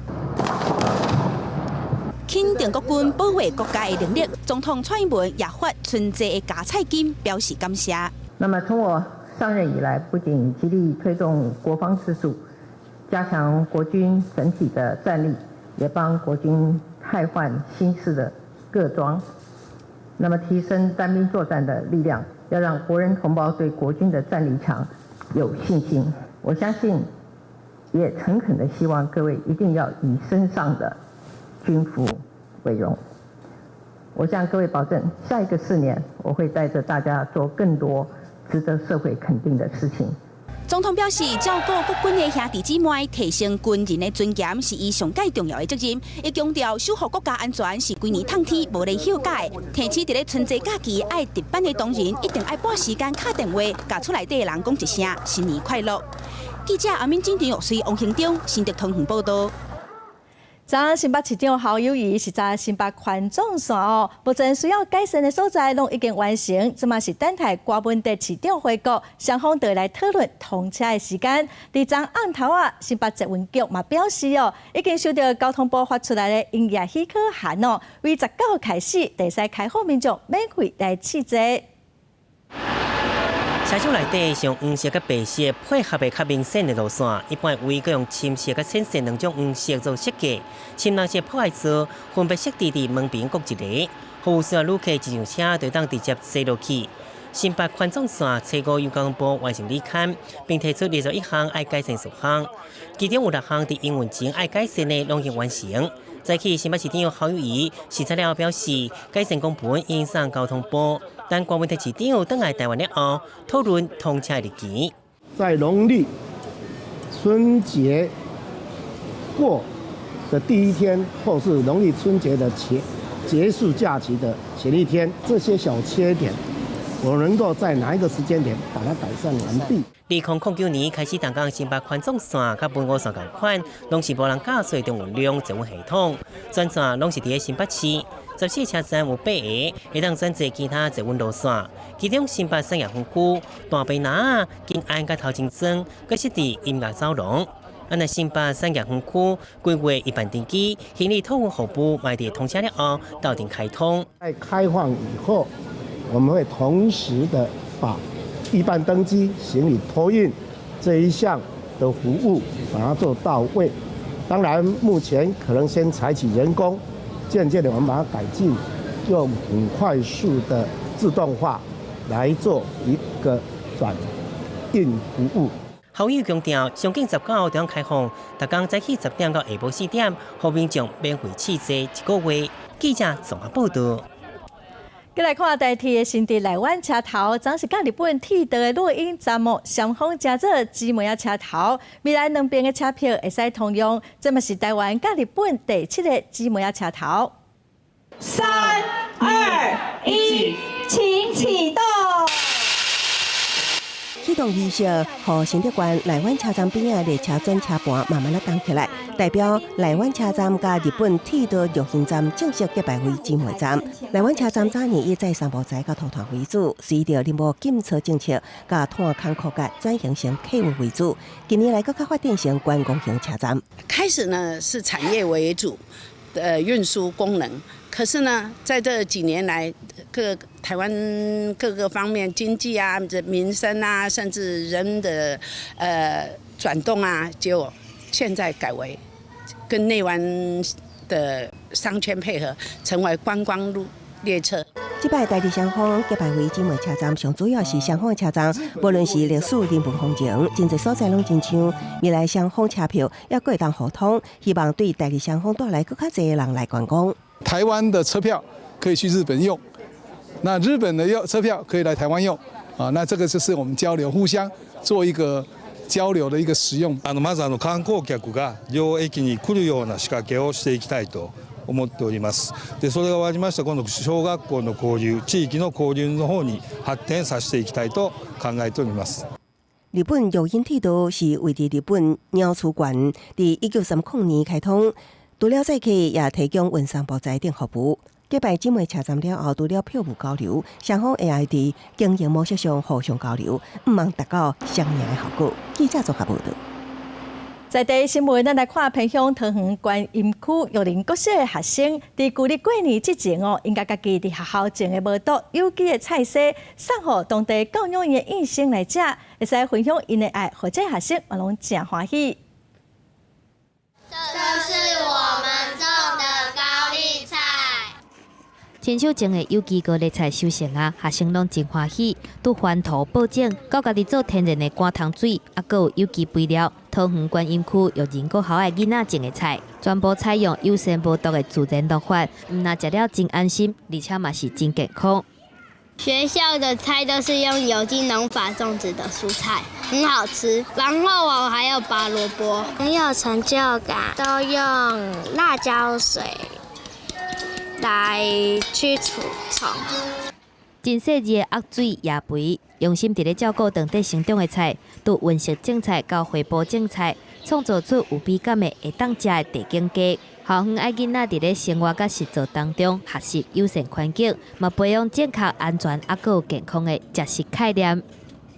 肯定国军保卫国家的能力，总统蔡英文也发春节的加菜金表示感谢。那么从我上任以来，不仅极力推动国防自主。加强国军整体的战力，也帮国军汰换新式的各装，那么提升单兵作战的力量，要让国人同胞对国军的战力强有信心。我相信，也诚恳的希望各位一定要以身上的军服为荣。我向各位保证，下一个4年，我会带着大家做更多值得社会肯定的事情。总统表示，照顾国军的兄弟姊妹，提升军人的尊严，是伊上界重要的责任。伊强调，守护国家安全是规年烫天无咧休假的。提起伫咧春节假期爱值班的同仁，一定爱拨时间打电话，甲厝内底的人讲一声新年快乐。记者阿敏、金田玉水、王兴忠，新竹桃园报道。昨新北市长侯友宜是在新北环状线哦，目前需要改善的所在拢已经完成，这嘛是等待郭文德市长回国，双方就来讨论通车的时间。伫昨暗头啊，新北捷运局嘛表示哦，已经收到交通部发出来的营业许可函哦，为19号开始，会使开放民众免费来试坐。车厢内底用黄色甲白色配合的较明显的路线，一般为用深色甲浅色两种黄色做设计。深蓝色破坏座分别设置伫门边各一个，后续旅客一上车就当直接坐落去。新北环状线初5由交通部完成理勘，并提出21项爱改善事项，其中有6项伫营运前爱改善的拢已经完成。再起新北市长侯友宜视察了表示，改善工本应送交通部。但郭文德市长等来台湾了后，讨论通车日期。在农历春节过的第一天，或是农历春节的结束假期的前一天，这些小缺点，我能够在哪一个时间点把它改善完毕？2009年开始动工新北环状线甲本五线同款，拢是无人驾驶中运量捷运系统，全线拢是伫新北市。14车站有8个，会当转坐其他捷运路线。其中新北产业园区、大北南、金安甲头前庄，阁设置音乐走廊。那新北产业园区规划一般登记，行李托运服务卖伫通车了后，到店开通。在开放以后，我们会同时的把一般登机、行李托运这一项的服务把它做到位。当然，目前可能先采取人工。渐渐的，我们把它改进，用很快速的自动化来做一个转运服务。侯友强调，上近19号将开放，逐天早起10点到下晡4点，互民众免费试坐1个月。记者综合报道。再来看台铁的新地内湾车头，总是甲日本铁道的录音站幕双方乘坐姊妹车头，未来两边的车票会使通用，这嘛是台湾甲日本第7个姊妹车头。3、2、1，请启动。启动仪式，和新德县内湾车站边啊列车转车盘慢慢动起来，代表内湾车站甲日本铁道陆线站正式结拜为姊妹站。内湾车站早年以在三部仔甲拖团为主，随着林务检测政策甲碳空壳甲转型成客运为主，近年来更加发展成观光型车站。开始呢是产业为主的运输功能。可是呢，在这几年来，台湾各个方面经济啊、民生啊，甚至人的转动啊，就现在改为跟内湾的商圈配合，成为观光路列车。这摆台铁双方结拜为姊妹车站，上主要是双方车站，无论是历史、人文风情，真侪所在拢真像。未来双方车票也各当互通，希望对台铁双方带来更加侪人来观光。台湾的车票可以去日本用，那日本的车票可以来台湾用，那这个就是我们交流，互相做一个交流的一个使用。まず観光客が両駅に来るような仕掛けをしていきたいと思っております。で、それが終わりました今度小学校の交流、地域の交流の方に発展させていきたいと考えております。日本有因铁道是为伫日本鸟栖县伫1930年开通。除了载客，也提供运送部载等服务。结拜姊妹车站了后，除了票务交流，双方会伫经营模式上互相交流，毋望达到双赢的效果。记者综合报道。在地新闻，咱来看偏乡桃园观音区玉林国小的学生，伫旧历过年之前应该家己伫学校种的无毒有机的菜色，送互当地教育院的医生来食，会使分享因的爱，或者学生嘛拢真欢喜。这是我们种的高丽菜。亲手种的有机高丽菜收成啊，学生拢真欢喜，拄翻土保种，到家己做天然的肝汤水，还有有机肥料。桃园观音区玉林国校的囡仔种的菜，全部采用有线无毒的自然疗法，毋但食了真安心，而且嘛是真健康。学校的菜都是用有机农法种植的蔬菜，很好吃。然后我还有拔萝卜，很有成就感。都用辣椒水来驱除虫。真细致的鸭水、鸭肥，用心伫咧照顾当地生长的菜，从温室种菜到回播种菜，创造出有美感的会当食的地景家。校园爱囡仔伫咧生活甲实作当中学习友善环境，嘛培养健康、安全啊，有健康的食食概念。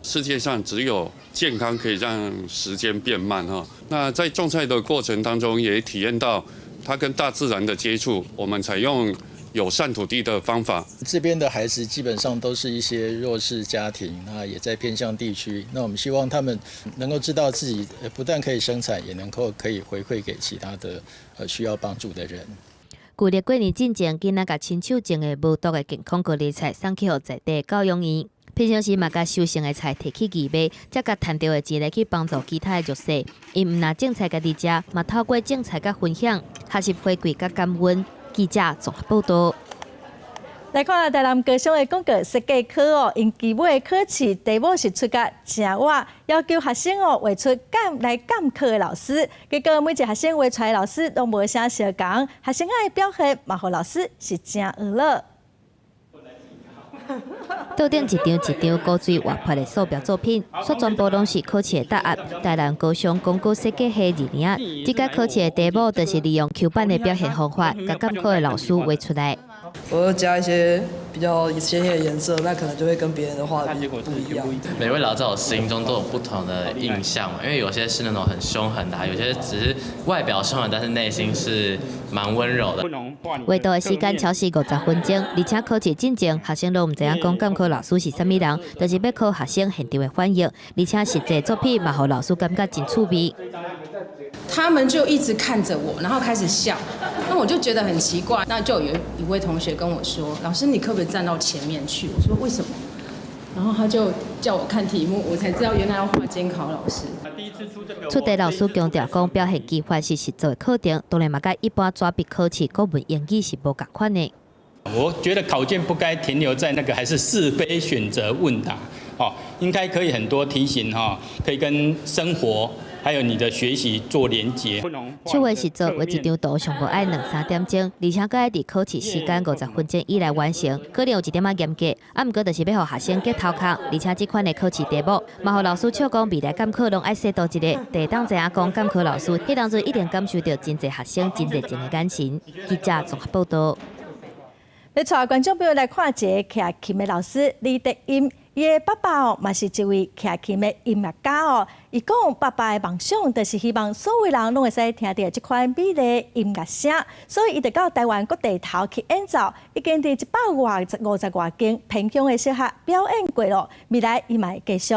世界上只有健康可以让时间变慢哈。那在种菜的过程当中，也体验到它跟大自然的接触。我们采用友善土地的方法。这边的孩子基本上都是一些弱势家庭，那也在偏乡地区。那我们希望他们能够知道自己不但可以生产，也能够可以回馈给其他的需要帮助的人。旧历过年之前，囡仔甲亲手种的无毒的健康高丽菜送去予在地教育院。平常时嘛，甲收成的菜摕去义卖，才甲赚到的钱来去帮助其他的弱势。因毋但种菜家己食，嘛透过种菜甲分享，学习回馈甲感恩。记者综合报道。来看台南高雄的广告设计科因期末考试题目是出甲正歪，要求学生画出来监考的老师。结果每一个学生画出来的老师都无啥相同，学生的表现嘛，互老师是真愕乐。桌顶一张一张古锥画派的素描作品，却全部拢是考试的答案。台南高雄广告设计系2年，这届考试的题目就是利用Q版的表现方法，甲监考的老师画出来。我会加一些比较鲜艳的颜色，那可能就会跟别人的画不一样。每位老师在我心中都有不同的印象，因为有些是那种很凶狠的，有些只是外表凶狠，但是内心是蛮温柔的。画图的时间超时50分钟，而且考试进前，学生都唔知影讲监考老师是啥物人，就是要考学生现场的反应，而且实际作品嘛，互老师感觉真趣味。他们就一直看着我，然后开始笑，那我就觉得很奇怪。那就有一位同学跟我说：“老师，你可不可以站到前面去？”我说：“为什么？”然后他就叫我看题目，我才知道原来要画监考老师。出题老师强调讲，表现技法是实做的课程，当然嘛，甲一般纸笔考试国文英语是无共款的。我觉得考卷不该停留在那个还是是非选择问答，应该可以很多题型可以跟生活还有你的学习做连结。出外时做为一张图上无爱2-3点钟，而且搁爱伫考试时间50分钟以内完成，可能有一点仔严格。啊，毋过就是要互学生结头壳，而且这款的考试题目，嘛互老师笑讲未来监考拢爱说多一个，得当知影讲监考老师，迄当阵一定感受到真侪学生真热情的眼神。记者综合报道。要带观众朋友来看一个骑琴的老师李德音。伊的爸爸嘛是一位骑琴的音乐家伊讲爸爸的梦想就是希望所有人拢会使听到这款美丽的音乐声，所以伊就到台湾各地头去演奏，已经伫150多间偏乡的小学表演过了。未来伊嘛会继续。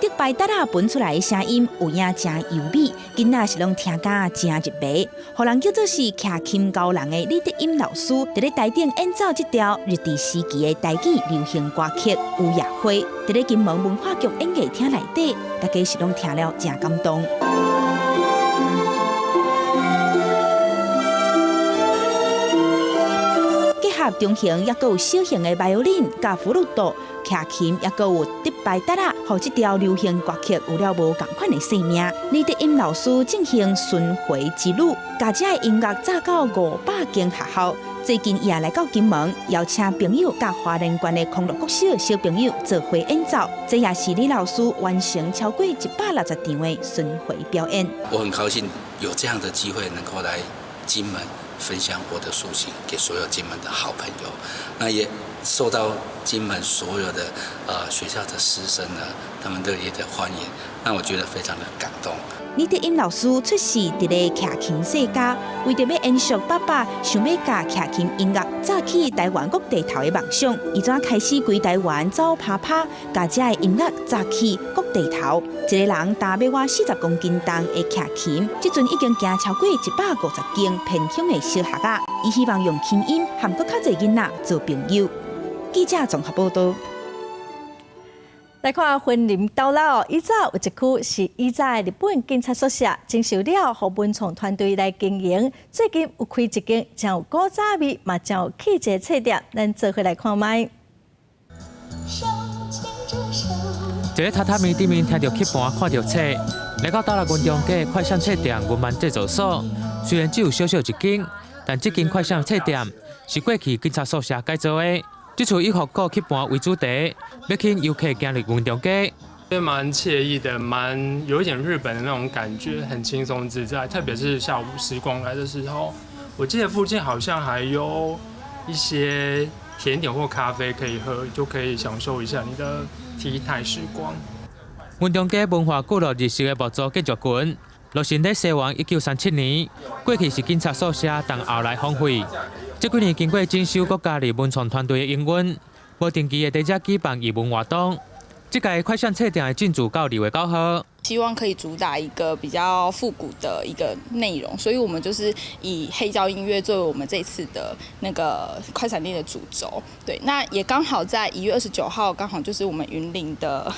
德拜达拉分出来的声音有影真优美，囡仔是拢听甲真入迷。互人叫做是骑琴高人的李德音老师，伫咧台顶演奏这条日治时期的台语流行歌曲《有夜花》，伫咧金门文化局演艺厅内底，大家是拢听了真感动。结合中型也有小型的 violin 甲福禄多。骑琴也阁有德拜达拉，互这条流行歌曲有了无同款的生命。李德音老师进行巡回之旅，把这音乐载到500间学校。最近也来到金门，邀请朋友甲花莲县的康乐国小小朋友做伙演奏。这也是李老师完成超过160场的巡回表演。我很高兴有这样的机会能够来金门分享我的抒情给所有金门的好朋友，那也受到金门所有的学校的师生呢，他们热烈的欢迎，让我觉得非常的感动。李德音老师出世伫咧骑琴世家，为着要延续爸爸想要甲骑琴音乐早起台湾各地头的梦想，伊怎开始规台湾走爬爬，甲这的音乐早起各地头。一个人大约40公斤重的骑琴，即阵已经行超过150间偏乡的小学啊！伊希望用琴音和更较侪囡仔做朋友。记者综合报道。来看婚林到老，以早有一区是以早日本警察宿舍，经受了何文创团队来经营。最近有开一间真有古早味，嘛真有气质的册店，咱做伙来看卖。一个榻榻米顶面听到曲盘，看到册，来到大陆运动街快闪册店云曼制作所，虽然只有小小一间，但这间快闪册店是过去警察宿舍改造的。这处以复古曲盘为主题，要请游客行入运动街。蛮惬意的，有一点日本的那种感觉，很轻松自在。特别是下午时光来的时候，我记得附近好像还有一些甜点或咖啡可以喝，就可以享受一下你的体态时光。运动街文化古老日式的木造建筑群，落成在西元1937年，过去是警察宿舍，但后来荒废。这几年经过整修，国加入文创团队的营运，无定期的在这举办义文活动。这届快闪册店的进驻到2月9号。希望可以主打一个比较复古的一个内容，所以我们就是以黑胶音乐作为我们这一次的那个快闪店的主轴。对，那也刚好在1月29号，刚好就是我们云林的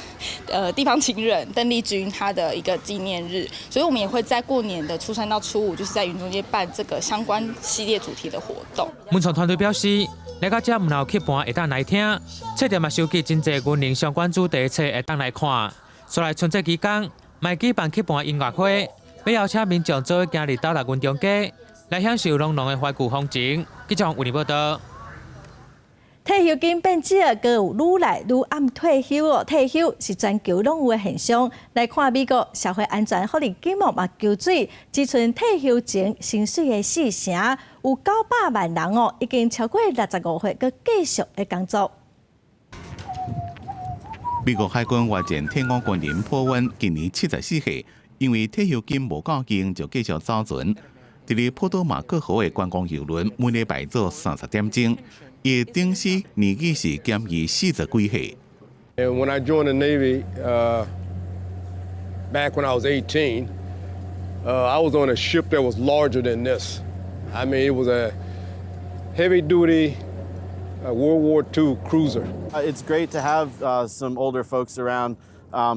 地方情人邓丽君她的一个纪念日，所以我们也会在过年的初3到初5，就是在云中街办这个相关系列主题的活动。文创团队表示，来到这唔有曲盘会当来听，册店嘛收集真侪云林相关主题的册会当来看。所来春节期间，卖举办曲盘音乐会，要邀请民众做伙行入斗六运动街，来享受浓浓的怀旧风情。记者为你报道。退休金变少，阁有愈来愈暗退休退休是全球拢有的现象。来看美国社会安全福利金目嘛救水，自从退休前薪水的4成，有900万人已经超过65岁，阁继续的工作。美国海军外舰天空军人波温今年74岁，因为退休金无够劲，就继续走船。伫咧波多马克河的观光游轮，每礼拜做30点钟，伊的顶司年纪是减伊40几岁。And when I joined the Navy, back when I was 18, I was on a ship that was larger than this. I mean, it was a heavy-duty World War II cruiser. It's great to have some older folks around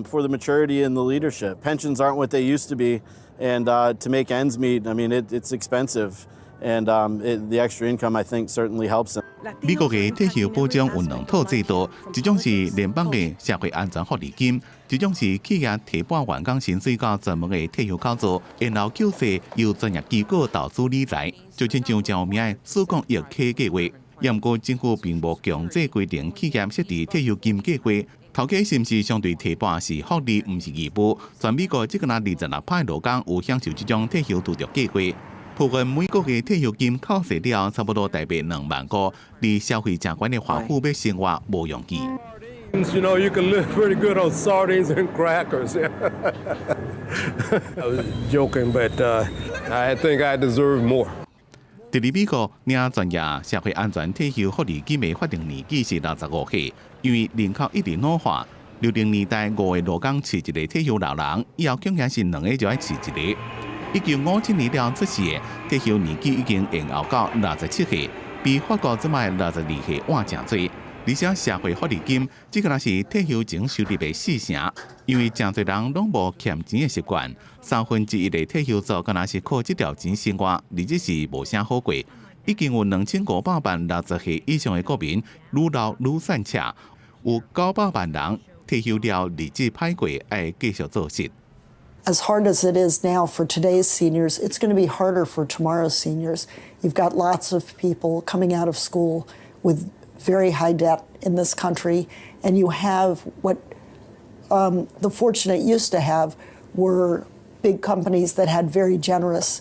for the maturity and the leadership. Pensions aren't what they used to be, and to make ends meet, I mean, it's expensive, and the extra income, I think, certainly helps them. 美國嘅退休保障有兩套制度，一種是聯邦嘅社會安全福利金，一種是企業提撥員工薪水到專門嘅退休構造，然後救濟由專業機構投資理財，就親像前面嘅4億億計劃。也毋過政府並無強制規定企業設置退休金計劃，頭家是毋是相對提撥是福利，毋是義務。全美國只有26%勞工有享受這種退休補助計劃。普遍每個月退休金扣稅了差不多大約2萬個，離消費者關嘅華富要生活無容易。You know, you can live pretty good on sardines and crackers. I was joking, but I think I deserve more. 第二美國領專業社會安全退休福利金嘅法定年紀是65歲，因為人口一直老化，60年代5個勞工飼一個退休老人，以後竟然是2個就要飼一個。1957年了出世嘅退休年紀已經延後到67歲，比法國這賣62歲晚正多。而且社會福利金只可能是退休前收入嘅4成，因為真多人攏無欠錢嘅習慣，1/3嘅退休族可能是靠這條錢生活，而且是無啥好過。已經有2500萬60歲以上嘅國民愈老愈散赤，有900萬人退休了日子歹過，愛繼續做事。As hard as it is now for today's seniors, it's going to be harder for tomorrow's seniors. You've got lots of people coming out of school with very high debt in this country, and you have what the fortunate used to have were big companies that had very generous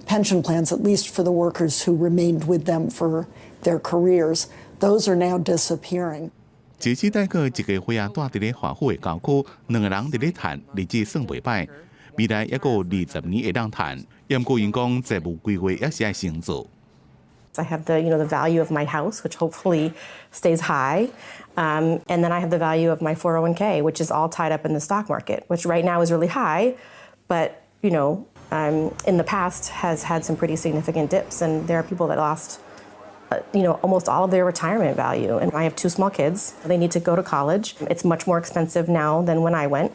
pension plans, at least for the workers who remained with them for their careers. Those are now disappearing. 截止大概1個月帶佇咧華府嘅郊區，2個人佇咧賺，日子算袂歹。未來還有20年會當賺，也毋過因講債務規劃也是愛先做。I have the value of my house, which hopefully stays high, and then I have the value of my 401k, which is all tied up in the stock market, which right now is really high, but in the past has had some pretty significant dips, and there are people that lost almost all of their retirement value. And I have 2 small kids. They need to go to college. It's much more expensive now than when I went.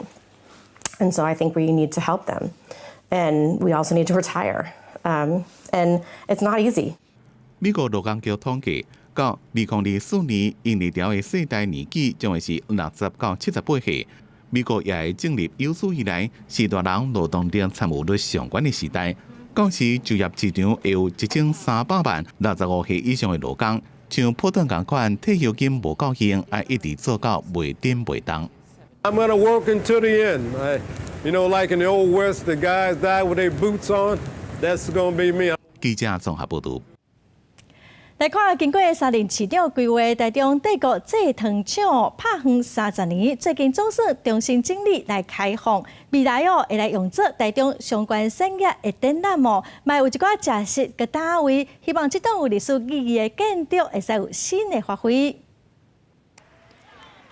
And so I think we need to help them. And we also need to retire. And it's not easy. 美國勞工局統計，到2024年，印尼條嘅世代年紀將會是60到78歲。美國也係建立有史以來世代人勞動力參與率上懸嘅時代。到時就業市場會有1300萬65歲以上嘅勞工，像普通共款退休金無夠用，愛一直做到袂頂袂當。I'm gonna work until the end. Like in the old West, the guys die with their boots on. That's gonna be me. 記者綜合報導。來看，經過3年市長規劃，台中帝國製糖廠拍園30年，最近總算重新整理來開放。未來會來用作台中相關產業的展覽哦，嘛有一寡假設個單位，希望這棟有歷史意義的建築會使有新的發揮。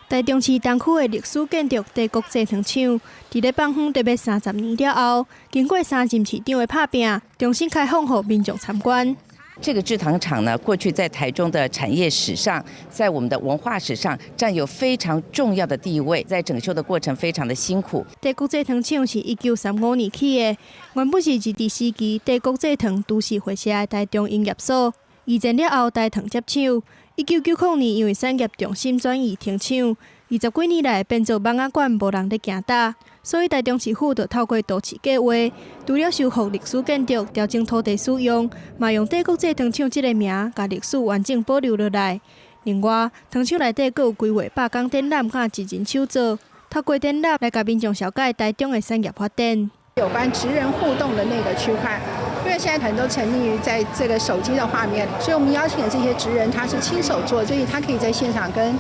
台中市東區的歷史建築帝國製糖廠，佇咧放園特別30年了後，經過3任市長的拍拼，重新開放給民眾參觀。这个制糖厂呢，過去在台中的產業史上，在我們的文化史上佔有非常重要的地位，在整修的過程非常的辛苦。帝國製糖廠是1935年起的，原本是日治時期帝國製糖都市會社的台中營業所，二戰了後台糖接手。1990年因為產業重心轉移停廠，20幾年來變做蠓仔館無人咧行搭。所以台中市府就透過都市計劃，除了修復歷史建築、調整土地使用，嘛用帝國製糖廠這個名，把歷史完整保留落來。另外，糖廠內底閣有規劃罷工展覽甲一人手作，透過展覽來甲民眾了解台中的產業發展。有關職人互動的那個區塊，因為現在很多沉溺於在這個手機的畫面，所以我們邀請的這些職人，他是親手做，所以他可以在現場跟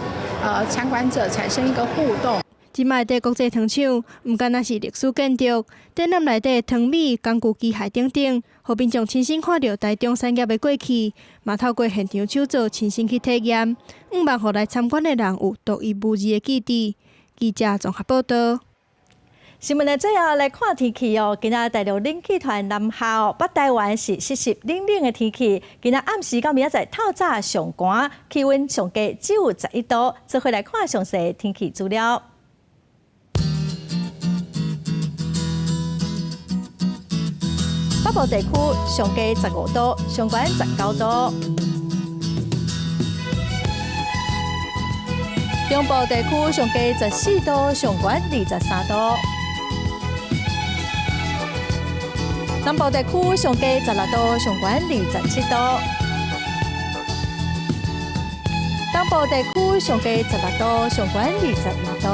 參觀者產生一個互動。即賣帝國製糖廠唔單單是歷史建築，展覽內底糖米、工具機械等等，讓民眾親身看到台中產業的過去，嘛透過現場手作親身去體驗，希望讓來參觀的人有獨一無二的記憶。記者綜合報道。新闻的最后来看天气哦，今仔大陆冷气团南下，北台湾是湿湿冷冷的天气。今仔暗时到明仔载透早上寒，气温上低只有11度。这回来看详细天气资料。北部地区上低15度，上悬19度。中部地区上低14度，上悬23度。南部地区上低16度，上悬27度。东部地区上低16度，上悬22度。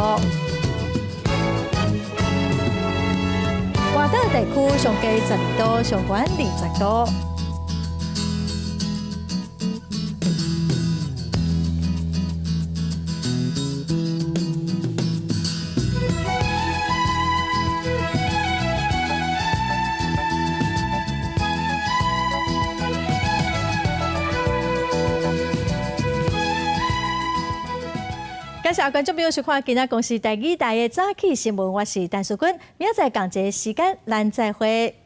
外岛地区上低12度，上悬20度。感谢观众朋友收看今仔公视第2台的早起新闻，我是陈淑君，明仔载同一时间咱再会。